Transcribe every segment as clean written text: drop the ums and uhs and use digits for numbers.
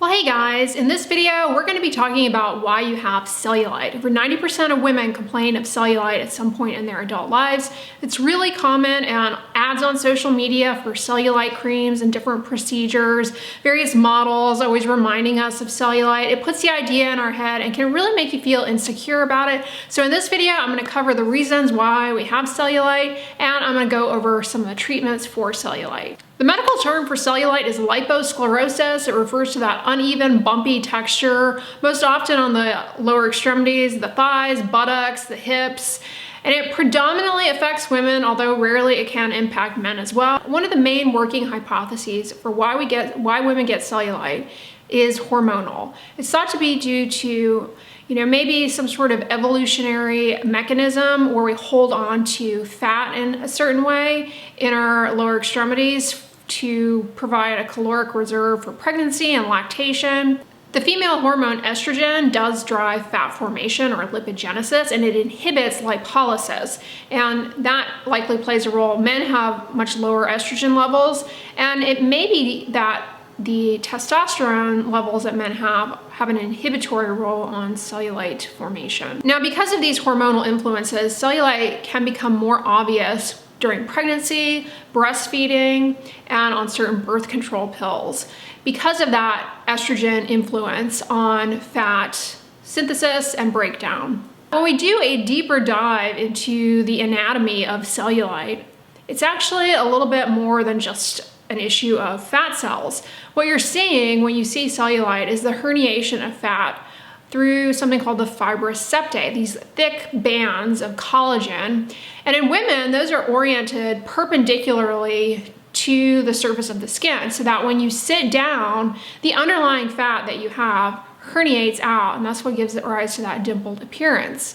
Well, hey guys, in this video, we're going to be talking about why you have cellulite. Over 90% of women complain of cellulite at some point in their adult lives. It's really common, and ads on social media for cellulite creams and different procedures, various models always reminding us of cellulite. It puts the idea in our head and can really make you feel insecure about it. So in this video, I'm going to cover the reasons why we have cellulite, and I'm going to go over some of the treatments for cellulite. The medical term for cellulite is liposclerosis. It refers to that uneven, bumpy texture, most often on the lower extremities, the thighs, buttocks, the hips, and it predominantly affects women, although rarely it can impact men as well. One of the main working hypotheses for why women get cellulite is hormonal. It's thought to be due to maybe some sort of evolutionary mechanism where we hold on to fat in a certain way in our lower extremities to provide a caloric reserve for pregnancy and lactation. The female hormone estrogen does drive fat formation or lipogenesis, and it inhibits lipolysis, and that likely plays a role. Men have much lower estrogen levels, and it may be that the testosterone levels that men have an inhibitory role on cellulite formation. Now, because of these hormonal influences, cellulite can become more obvious during pregnancy, breastfeeding, and on certain birth control pills because of that estrogen influence on fat synthesis and breakdown. When we do a deeper dive into the anatomy of cellulite, it's actually a little bit more than just an issue of fat cells. What you're seeing when you see cellulite is the herniation of fat through something called the fibrous septae, these thick bands of collagen. And in women, those are oriented perpendicularly to the surface of the skin, so that when you sit down, the underlying fat that you have herniates out, and that's what gives it rise to that dimpled appearance.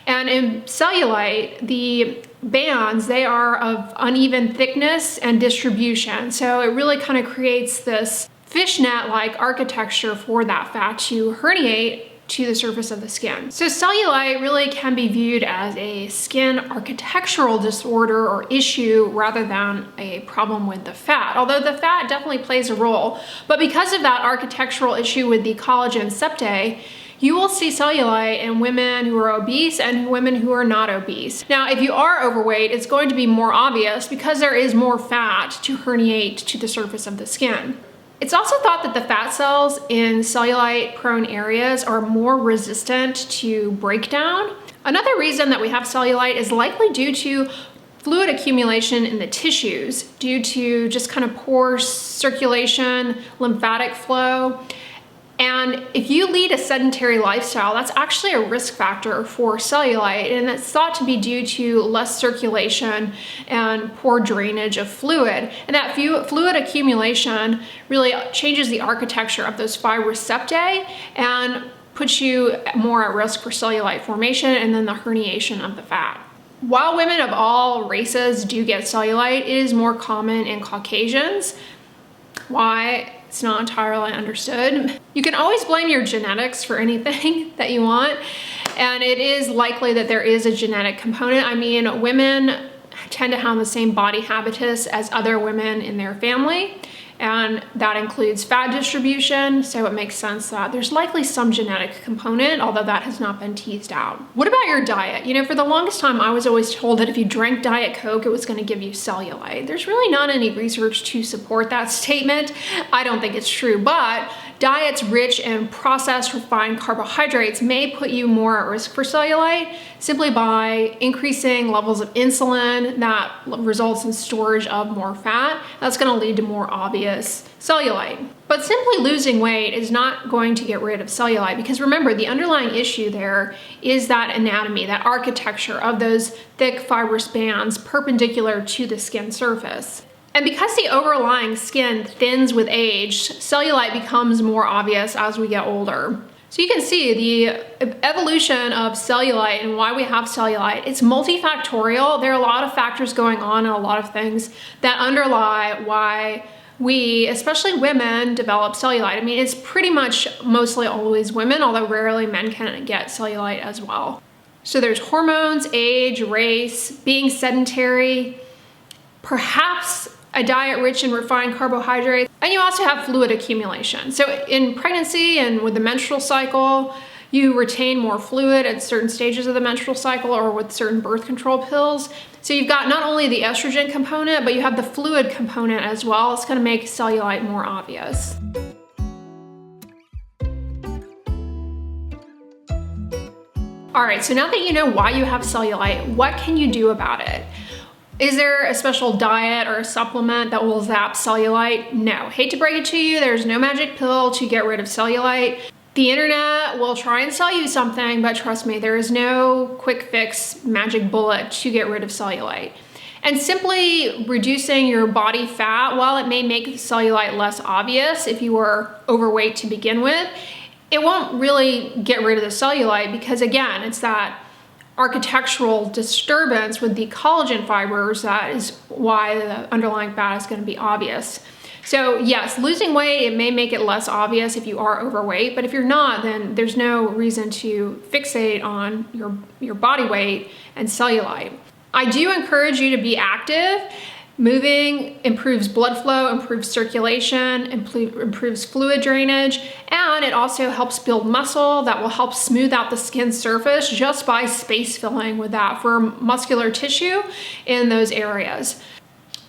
And in cellulite, the bands, they are of uneven thickness and distribution. So it really kind of creates this fishnet-like architecture for that fat to herniate to the surface of the skin. So cellulite really can be viewed as a skin architectural disorder or issue rather than a problem with the fat, although the fat definitely plays a role. But because of that architectural issue with the collagen septae, you will see cellulite in women who are obese and women who are not obese. Now, if you are overweight, it's going to be more obvious because there is more fat to herniate to the surface of the skin. It's also thought that the fat cells in cellulite-prone areas are more resistant to breakdown. Another reason that we have cellulite is likely due to fluid accumulation in the tissues due to just kind of poor circulation, lymphatic flow. And if you lead a sedentary lifestyle, that's actually a risk factor for cellulite, and it's thought to be due to less circulation and poor drainage of fluid. And that fluid accumulation really changes the architecture of those fibrous septae and puts you more at risk for cellulite formation and then the herniation of the fat. While women of all races do get cellulite, it is more common in Caucasians. Why? It's not entirely understood. You can always blame your genetics for anything that you want, and it is likely that there is a genetic component. I mean, women tend to have the same body habitus as other women in their family, and that includes fat distribution, so it makes sense that there's likely some genetic component, although that has not been teased out. What about your diet? For the longest time, I was always told that if you drank Diet Coke, it was going to give you cellulite. There's really not any research to support that statement. I don't think it's true, but diets rich in processed refined carbohydrates may put you more at risk for cellulite simply by increasing levels of insulin that results in storage of more fat. That's going to lead to more obvious cellulite. But simply losing weight is not going to get rid of cellulite, because remember, the underlying issue there is that anatomy, that architecture of those thick fibrous bands perpendicular to the skin surface. And because the overlying skin thins with age, cellulite becomes more obvious as we get older. So you can see the evolution of cellulite and why we have cellulite. It's multifactorial. There are a lot of factors going on and a lot of things that underlie why we, especially women, develop cellulite. I mean, it's pretty much mostly always women, although rarely men can get cellulite as well. So there's hormones, age, race, being sedentary, perhaps a diet rich in refined carbohydrates, and you also have fluid accumulation. So in pregnancy and with the menstrual cycle, you retain more fluid at certain stages of the menstrual cycle or with certain birth control pills. So you've got not only the estrogen component, but you have the fluid component as well. It's gonna make cellulite more obvious. All right, so now that you know why you have cellulite, what can you do about it? Is there a special diet or a supplement that will zap cellulite? No. Hate to break it to you, there's no magic pill to get rid of cellulite. The internet will try and sell you something, but trust me, there is no quick fix magic bullet to get rid of cellulite. And simply reducing your body fat, while it may make cellulite less obvious if you were overweight to begin with, it won't really get rid of the cellulite because, again, it's that architectural disturbance with the collagen fibers that is why the underlying fat is going to be obvious. So yes, losing weight, it may make it less obvious if you are overweight, but if you're not, then there's no reason to fixate on your body weight and cellulite. I do encourage you to be active. Moving improves blood flow, improves circulation, improves fluid drainage, and it also helps build muscle that will help smooth out the skin surface just by space filling with that for muscular tissue in those areas.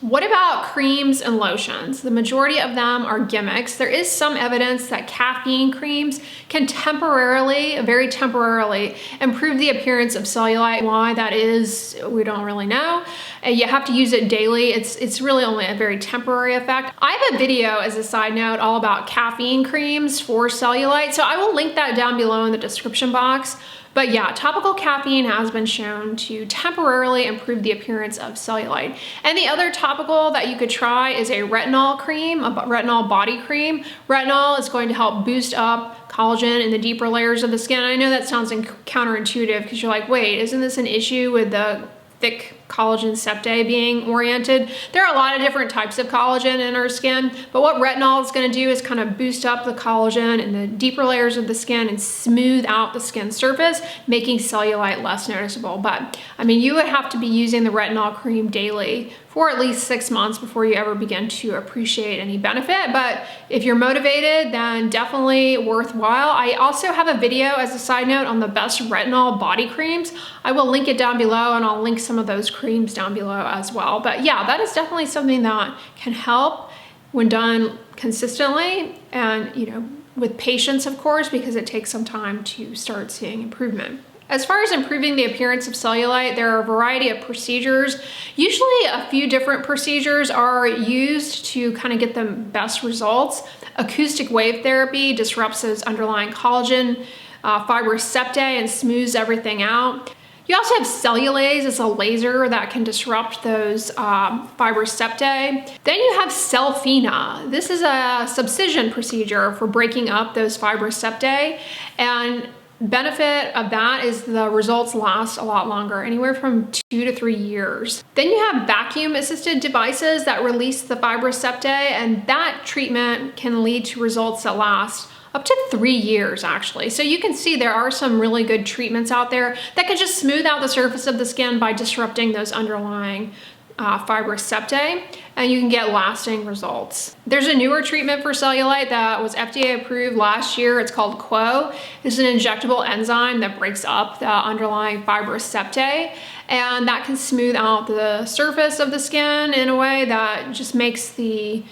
What about creams and lotions? The majority of them are gimmicks. There is some evidence that caffeine creams can temporarily, very temporarily, improve the appearance of cellulite. Why that is, we don't really know. You have to use it daily. It's really only a very temporary effect. I have a video, as a side note, all about caffeine creams for cellulite, so I will link that down below in the description box. But yeah, topical caffeine has been shown to temporarily improve the appearance of cellulite. And the other topical that you could try is a retinol cream, a retinol body cream. Retinol is going to help boost up collagen in the deeper layers of the skin. I know that sounds counterintuitive because you're like, wait, isn't this an issue with the thick collagen septae being oriented? There are a lot of different types of collagen in our skin, but what retinol is going to do is kind of boost up the collagen in the deeper layers of the skin and smooth out the skin surface, making cellulite less noticeable. But I mean, you would have to be using the retinol cream daily for at least 6 months before you ever begin to appreciate any benefit. But if you're motivated, then definitely worthwhile. I also have a video, as a side note, on the best retinol body creams. I will link it down below, and I'll link some of those creams down below as well. But yeah, that is definitely something that can help when done consistently and, you know, with patience, of course, because it takes some time to start seeing improvement. As far as improving the appearance of cellulite, there are a variety of procedures. Usually a few different procedures are used to kind of get the best results. Acoustic wave therapy disrupts those underlying collagen fibrous septae and smooths everything out. You also have cellulase. It's a laser that can disrupt those fibrous septae. Then you have Cellfina. This is a subcision procedure for breaking up those fibrous septae, and benefit of that is the results last a lot longer, anywhere from 2 to 3 years. Then you have vacuum assisted devices that release the fibrous septae, and that treatment can lead to results that last up to 3 years actually. So you can see there are some really good treatments out there that can just smooth out the surface of the skin by disrupting those underlying fibrous septae, and you can get lasting results. There's a newer treatment for cellulite that was FDA approved last year. It's called Quo. It's an injectable enzyme that breaks up the underlying fibrous septae, and that can smooth out the surface of the skin in a way that just makes the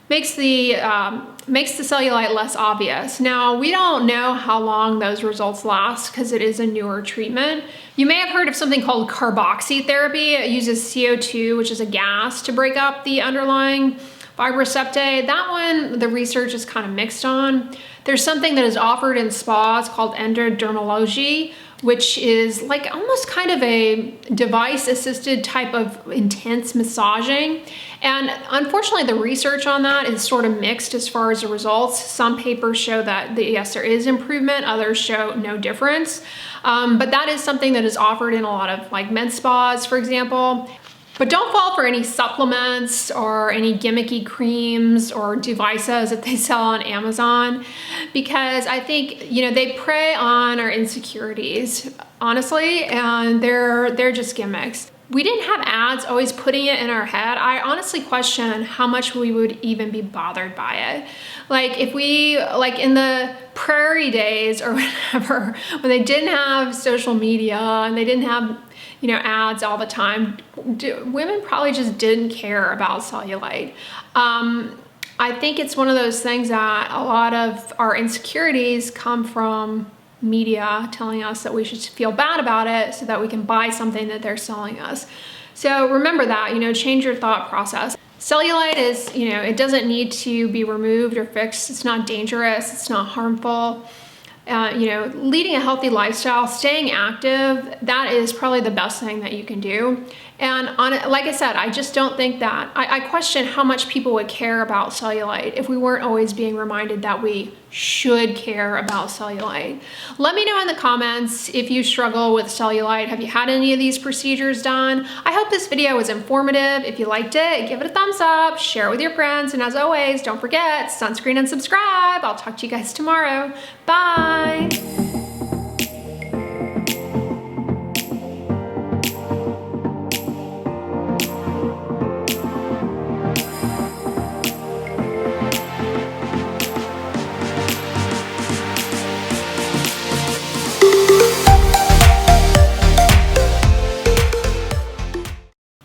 cellulite less obvious. Now, we don't know how long those results last because it is a newer treatment. You may have heard of something called carboxy therapy. It uses CO2, which is a gas, to break up the underlying fibrous septae. That one, the research is kind of mixed on. There's something that is offered in spas called Dermatologist, which is like almost kind of a device-assisted type of intense massaging. And unfortunately, the research on that is sort of mixed as far as the results. Some papers show that, yes, there is improvement, others show no difference. But that is something that is offered in a lot of like med spas, for example. But don't fall for any supplements or any gimmicky creams or devices that they sell on Amazon, because I think, you know, they prey on our insecurities, honestly, and they're just gimmicks. we didn't have ads always putting it in our head, I honestly question how much we would even be bothered by it. Like if we, like in the prairie days or whatever, when they didn't have social media and they didn't have, you know, ads all the time, women probably just didn't care about cellulite. I think it's one of those things that a lot of our insecurities come from media telling us that we should feel bad about it so that we can buy something that they're selling us. So remember that, you know, change your thought process. Cellulite is, you know, it doesn't need to be removed or fixed. It's not dangerous. It's not harmful. You know, leading a healthy lifestyle, staying active, that is probably the best thing that you can do. And like I said, I just don't think that, I question how much people would care about cellulite if we weren't always being reminded that we should care about cellulite. Let me know in the comments if you struggle with cellulite. Have you had any of these procedures done? I hope this video was informative. If you liked it, give it a thumbs up, share it with your friends, and as always, don't forget, sunscreen and subscribe. I'll talk to you guys tomorrow. Bye.